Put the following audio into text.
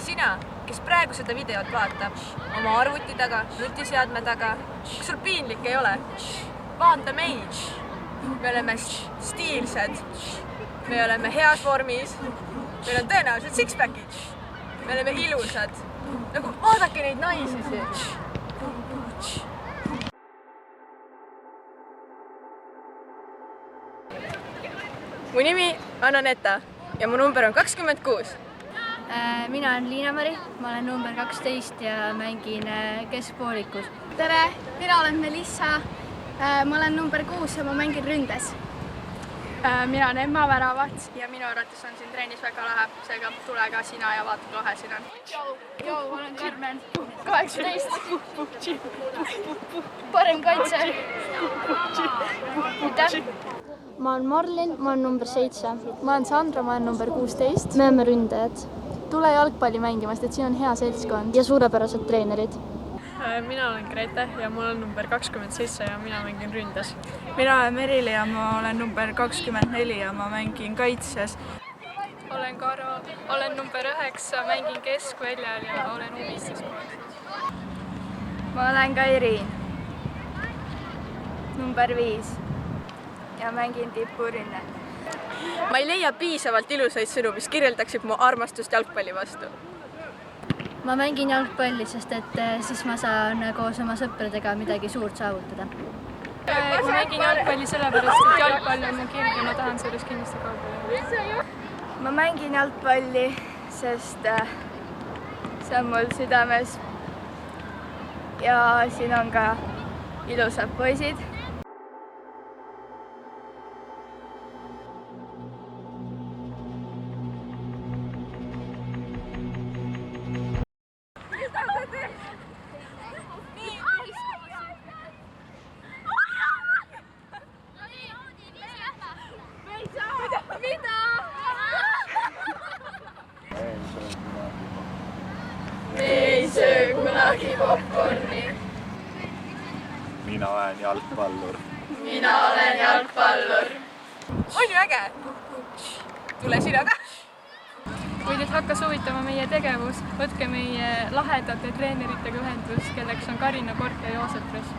sina, kes praegu seda videot vaatab, oma arvuti taga, nutiseadme taga, kas sul piinlik ei ole? Vaata meid! Me oleme stiilsed, me oleme heas vormis, meil on tõenäoliselt sixpackid, me oleme ilusad. Nagu vaadake neid naisi siin. Mu nimi on Aneta ja mu number on 26. Mina olen Liina-Mari, ma olen number 12 ja mängin keskpoolikus. Tere, mina olen Melissa, ma olen number 6 ja ma mängin ründes. Mina olen Emma Väravat ja minu arvates on siin trennis väga lahe, seega tule ka sina ja vaata, kui lahe siin on. Joo, ma olen Carmen, 18. Parem kaitse. Aitäh! Ma olen Marlin, ma olen number 7. Ma olen Sandra, ma olen number 16. Me oleme ründajad. Tule jalgpalli mängimast, et siin on hea seltskond. Ja suurepärased treenerid. Mina olen Grete ja mul on number 27 ja mina mängin ründes. Mina olen Merili ja ma olen number 24 ja ma mängin kaitses. Olen Karo, olen number 9, mängin keskväljal ja olen umistuspool. Ma olen Kairiin, number 5 ja mängin tipurünne. Ma ei leia piisavalt ilusaid sõnu, mis kirjeldaksid mu armastust jalgpalli vastu. Ma mängin jalgpalli, sest et siis ma saan koos oma sõpradega midagi suurt saavutada. Ma mängin jalgpalli sellepärast, et jalgpall on mu kirg ja ma tahan sellest kindlasti kaugele. Ma mängin jalgpalli, sest see on mul südames ja siin on ka ilusad poisid. Me ei söö kunagi popcorni. Mina olen jalgpallur. Mina olen jalgpallur. On ju äge? Tule sina ka. Kui teid hakkas huvitama meie tegevus, võtke meie lahedate treeneritega ühendust, kelleks on Karina Kork ja Joosep Press.